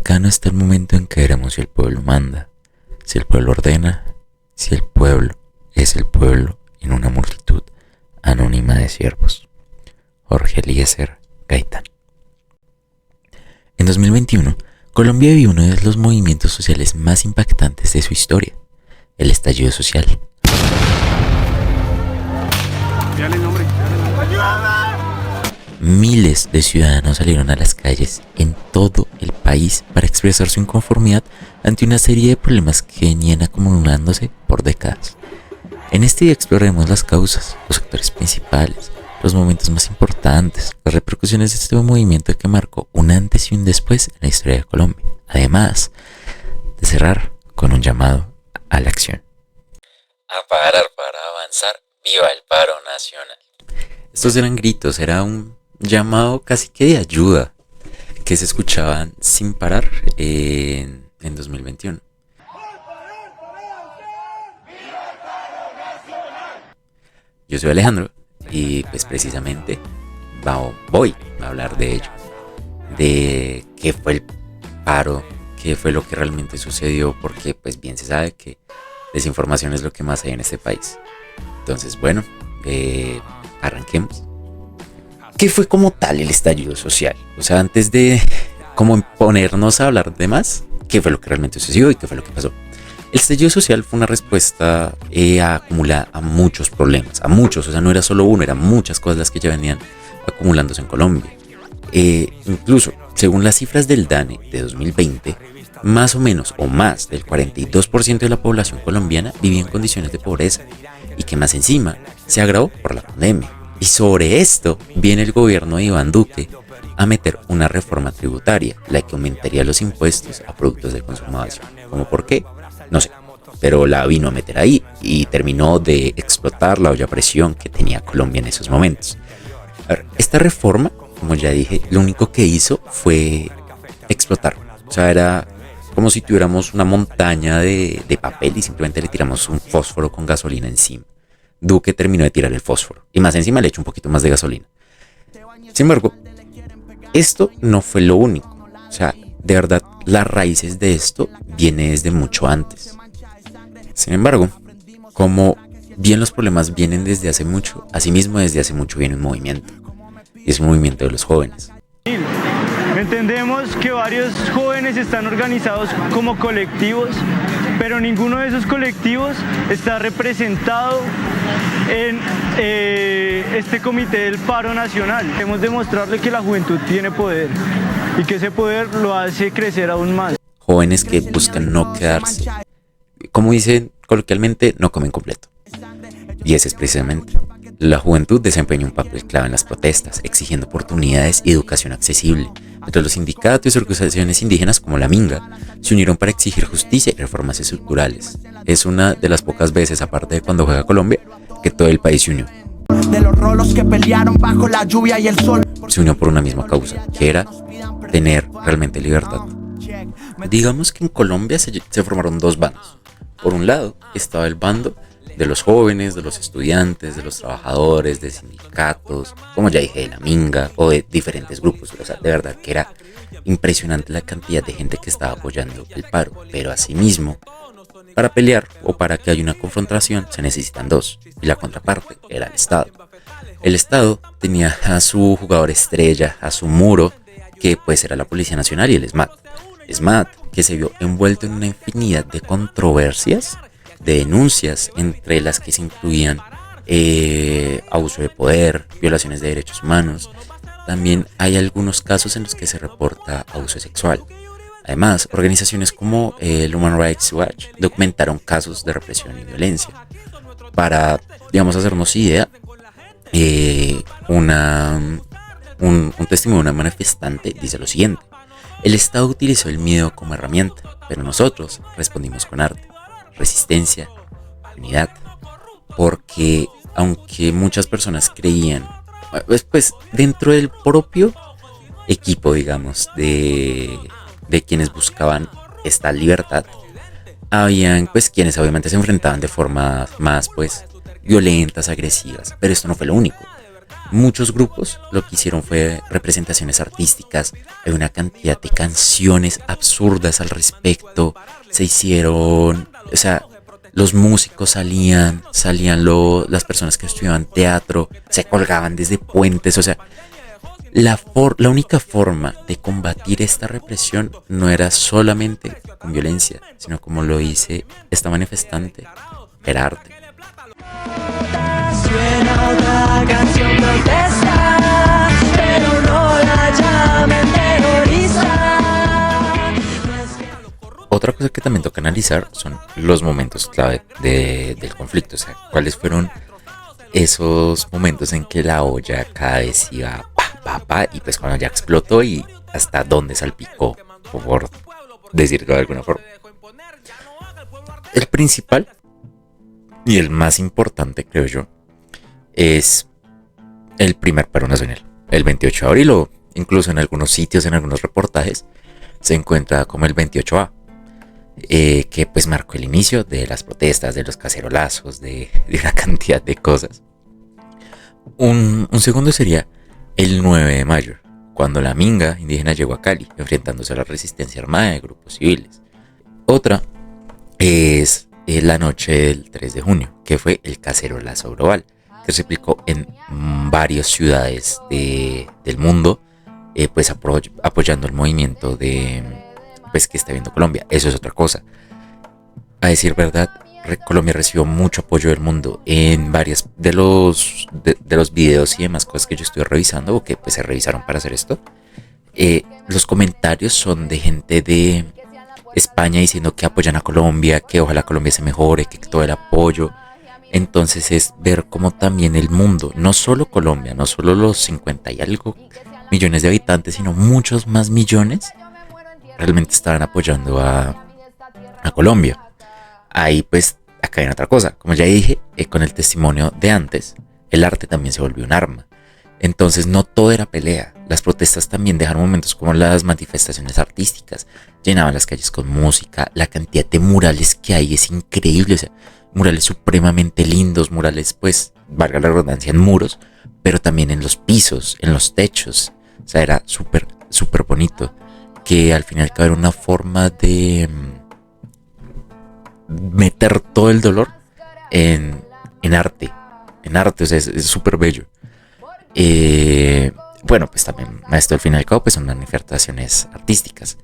cercano está el momento en que veremos si el pueblo manda, si el pueblo ordena, si el pueblo es el pueblo en una multitud anónima de siervos. Jorge Eliezer Gaitán. En 2021, Colombia vivió uno de los movimientos sociales más impactantes de su historia, el estallido social. Miles de ciudadanos salieron a las calles en todo el país para expresar su inconformidad ante una serie de problemas que venían acumulándose por décadas. En este día exploraremos las causas, los actores principales, los momentos más importantes, las repercusiones de este movimiento que marcó un antes y un después en la historia de Colombia, además de cerrar con un llamado a la acción. A parar para avanzar, viva el paro nacional. Estos eran gritos, era un llamado casi que de ayuda que se escuchaban sin parar en 2021. Yo soy Alejandro y pues precisamente voy a hablar de ello, de qué fue el paro, qué fue lo que realmente sucedió, porque pues bien se sabe que desinformación es lo que más hay en este país. Entonces bueno, arranquemos. ¿Qué fue como tal el estallido social? O sea, antes de como ponernos a hablar de más, ¿qué fue lo que realmente sucedió y qué fue lo que pasó? El estallido social fue una respuesta acumulada a muchos problemas, a muchos, o sea, no era solo uno, eran muchas cosas las que ya venían acumulándose en Colombia. Incluso, según las cifras del DANE de 2020, más o menos o más del 42% de la población colombiana vivía en condiciones de pobreza y que más encima se agravó por la pandemia. Y sobre esto viene el gobierno de Iván Duque a meter una reforma tributaria, la que aumentaría los impuestos a productos de consumo básico. ¿Cómo por qué? No sé, pero la vino a meter ahí y terminó de explotar la olla a presión que tenía Colombia en esos momentos. A ver, esta reforma, como ya dije, lo único que hizo fue explotar. O sea, era como si tuviéramos una montaña de papel y simplemente le tiramos un fósforo con gasolina encima. Duque terminó de tirar el fósforo y más encima le echó un poquito más de gasolina. Sin embargo, esto no fue lo único. O sea, de verdad, las raíces de esto vienen desde mucho antes. Sin embargo, como bien los problemas vienen desde hace mucho, asimismo desde hace mucho viene un movimiento. Y es un movimiento de los jóvenes. Entendemos que varios jóvenes están organizados como colectivos, pero ninguno de esos colectivos está representado en este comité del paro nacional. Queremos demostrarle que la juventud tiene poder y que ese poder lo hace crecer aún más. Jóvenes que buscan no quedarse, como dicen coloquialmente, no comen completo. Y ese es precisamente. La juventud desempeña un papel clave en las protestas, exigiendo oportunidades y educación accesible. Mientras los sindicatos y organizaciones indígenas como la Minga se unieron para exigir justicia y reformas estructurales. Es una de las pocas veces, aparte de cuando juega Colombia, que todo el país se unió. De los rolos que pelearon bajo la lluvia y el sol. Se unió por una misma causa, que era tener realmente libertad. Digamos que en Colombia se formaron dos bandos. Por un lado estaba el bando de los jóvenes, de los estudiantes, de los trabajadores, de sindicatos, como ya dije, de la Minga o de diferentes grupos. O sea, de verdad que era impresionante la cantidad de gente que estaba apoyando el paro. Pero asimismo, para pelear o para que haya una confrontación se necesitan dos, y la contraparte era el Estado. El Estado tenía a su jugador estrella, a su muro, que pues era la Policía Nacional y el SMAT. SMAT, que se vio envuelto en una infinidad de controversias, de denuncias, entre las que se incluían abuso de poder, violaciones de derechos humanos. También hay algunos casos en los que se reporta abuso sexual. Además, organizaciones como el Human Rights Watch documentaron casos de represión y violencia. Para, digamos, hacernos idea, un testimonio de una manifestante dice lo siguiente: el Estado utilizó el miedo como herramienta, pero nosotros respondimos con arte, resistencia, unidad. Porque aunque muchas personas creían, pues dentro del propio equipo, digamos, de quienes buscaban esta libertad, habían pues quienes obviamente se enfrentaban de formas más pues violentas, agresivas, pero esto no fue lo único. Muchos grupos lo que hicieron fue representaciones artísticas, hay una cantidad de canciones absurdas al respecto, se hicieron, o sea, los músicos salían las personas que estudiaban teatro, se colgaban desde puentes, o sea, la única forma de combatir esta represión no era solamente con violencia, sino como lo dice esta manifestante, era arte. Suena otra canción protesta, pero no la llamen terrorista. Otra cosa que también toca analizar son los momentos clave del conflicto, o sea, cuáles fueron esos momentos en que la olla cada vez iba y pues cuando ya explotó y hasta dónde salpicó, por decirlo de alguna forma. El principal y el más importante, creo yo, es el primer paro nacional, el 28 de abril, o incluso en algunos sitios, en algunos reportajes, se encuentra como el 28A, que pues marcó el inicio de las protestas, de los cacerolazos, de una cantidad de cosas. Un segundo sería el 9 de mayo, cuando la Minga indígena llegó a Cali, enfrentándose a la resistencia armada de grupos civiles. Otra es la noche del 3 de junio, que fue el cacerolazo global, que se aplicó en varias ciudades del mundo, pues apoyando el movimiento pues, que está viendo Colombia. Eso es otra cosa. A decir verdad, Colombia recibió mucho apoyo del mundo en varios de los videos y demás cosas que yo estuve revisando o que pues se revisaron para hacer esto. Los comentarios son de gente de España diciendo que apoyan a Colombia, que ojalá Colombia se mejore, que todo el apoyo. Entonces es ver cómo también el mundo, no solo Colombia, no solo los 50 y algo millones de habitantes, sino muchos más millones realmente estaban apoyando a Colombia. Ahí pues acá hay otra cosa, como ya dije, con el testimonio de antes, el arte también se volvió un arma. Entonces no todo era pelea, las protestas también dejaron momentos como las manifestaciones artísticas, llenaban las calles con música, la cantidad de murales que hay es increíble, o sea, murales supremamente lindos, murales pues, valga la redundancia, en muros, pero también en los pisos, en los techos, o sea, era súper, súper bonito, que al final era una forma de meter todo el dolor en arte, o sea, es súper bello. Bueno, pues también esto al fin y al cabo pues son manifestaciones artísticas,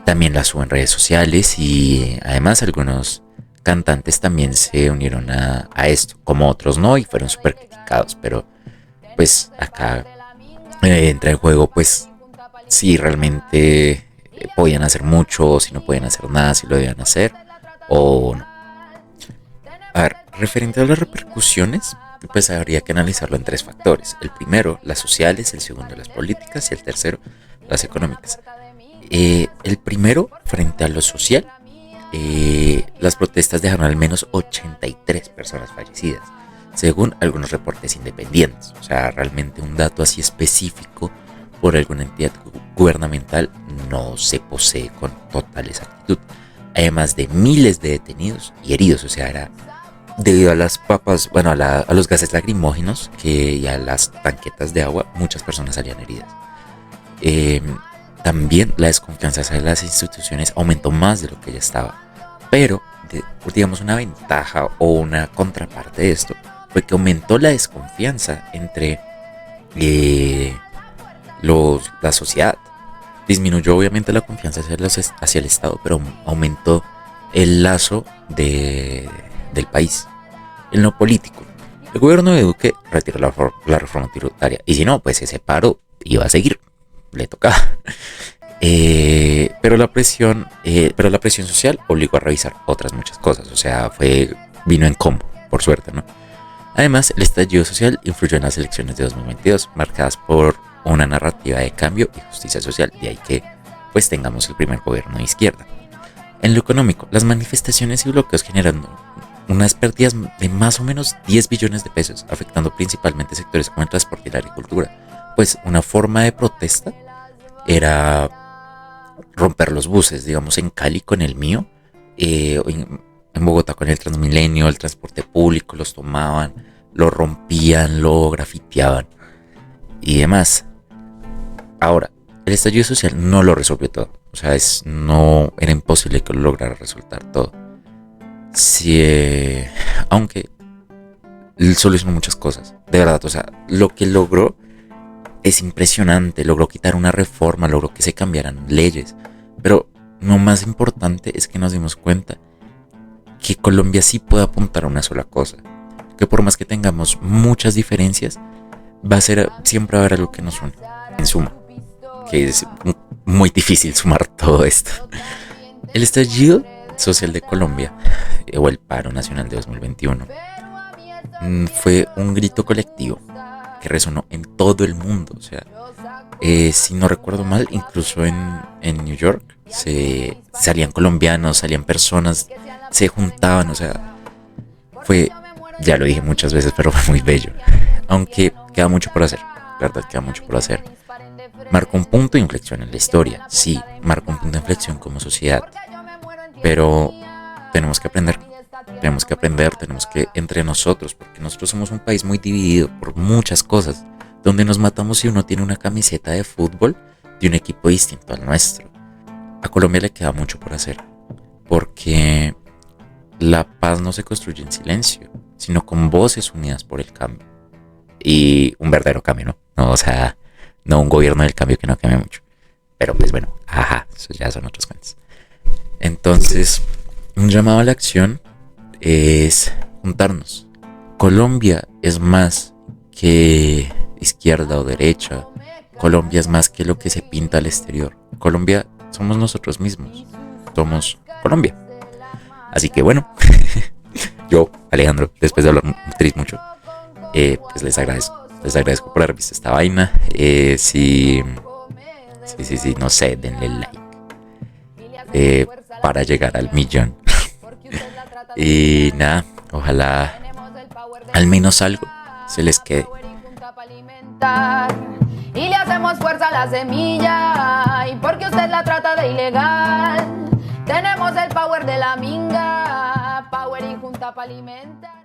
también las suben en redes sociales y además algunos cantantes también se unieron a esto, como otros no, y fueron súper criticados, pero pues acá entra en juego pues si realmente podían hacer mucho, o si no podían hacer nada, si lo debían hacer o no. A ver, referente a las repercusiones, pues habría que analizarlo en tres factores. El primero, las sociales, el segundo, las políticas y el tercero, las económicas. El primero, frente a lo social, las protestas dejaron al menos 83 personas fallecidas, según algunos reportes independientes. O sea, realmente un dato así específico por alguna entidad gubernamental no se posee con total exactitud. Además de miles de detenidos y heridos, o sea, era debido a las papas, bueno, a los gases lacrimógenos y a las tanquetas de agua, muchas personas salían heridas. También la desconfianza hacia las instituciones aumentó más de lo que ya estaba. Pero, digamos, una ventaja o una contraparte de esto fue que aumentó la desconfianza entre la sociedad. Disminuyó obviamente la confianza hacia el Estado, pero aumentó el lazo del país. En lo político, el gobierno de Duque retiró la reforma tributaria, y si no, pues ese paro iba a seguir, le tocaba. Pero la presión social obligó a revisar otras muchas cosas, o sea, vino en combo, por suerte, ¿no? Además, el estallido social influyó en las elecciones de 2022, marcadas por una narrativa de cambio y justicia social, de ahí que pues tengamos el primer gobierno de izquierda. En lo económico, las manifestaciones y bloqueos generando unas pérdidas de más o menos 10 billones de pesos, afectando principalmente sectores como el transporte y la agricultura. Pues una forma de protesta era romper los buses, digamos en Cali con el mío, en Bogotá con el Transmilenio, el transporte público, los tomaban, lo rompían, lo grafiteaban. y demás. Ahora, el estallido social no lo resolvió todo. O sea, no era imposible que lo lograra resultar todo. Sí, aunque solucionó muchas cosas. De verdad, o sea, lo que logró es impresionante. Logró quitar una reforma, logró que se cambiaran leyes. Pero lo más importante es que nos dimos cuenta que Colombia sí puede apuntar a una sola cosa. Que por más que tengamos muchas diferencias, siempre va a haber algo que nos une. En suma, que es muy difícil sumar todo esto. El estallido social de Colombia, o el paro nacional de 2021, fue un grito colectivo que resonó en todo el mundo. O sea, si no recuerdo mal, incluso en New York salían colombianos, salían personas, se juntaban. O sea, ya lo dije muchas veces, pero fue muy bello. Aunque queda mucho por hacer, la verdad queda mucho por hacer. Marcó un punto de inflexión en la historia, sí, marcó un punto de inflexión como sociedad. Pero tenemos que aprender, tenemos que entre nosotros, porque nosotros somos un país muy dividido por muchas cosas, donde nos matamos si uno tiene una camiseta de fútbol de un equipo distinto al nuestro. A Colombia le queda mucho por hacer, porque la paz no se construye en silencio, sino con voces unidas por el cambio. Y un verdadero cambio, ¿no? No, o sea, no un gobierno del cambio que no cambie mucho. Pero pues bueno, eso ya son otros cuentos. Entonces, un llamado a la acción es juntarnos. Colombia es más que izquierda o derecha. Colombia es más que lo que se pinta al exterior. Colombia somos nosotros mismos. Somos Colombia. Así que bueno, yo, Alejandro, después de hablar mucho, pues les agradezco por haber visto esta vaina. Sí, no sé, denle like para llegar al 1.000.000. Y nada, ojalá al menos algo se les quede. Y le hacemos fuerza a la semilla, y porque usted la trata de ilegal, tenemos el power de la minga, power y junta para alimentar.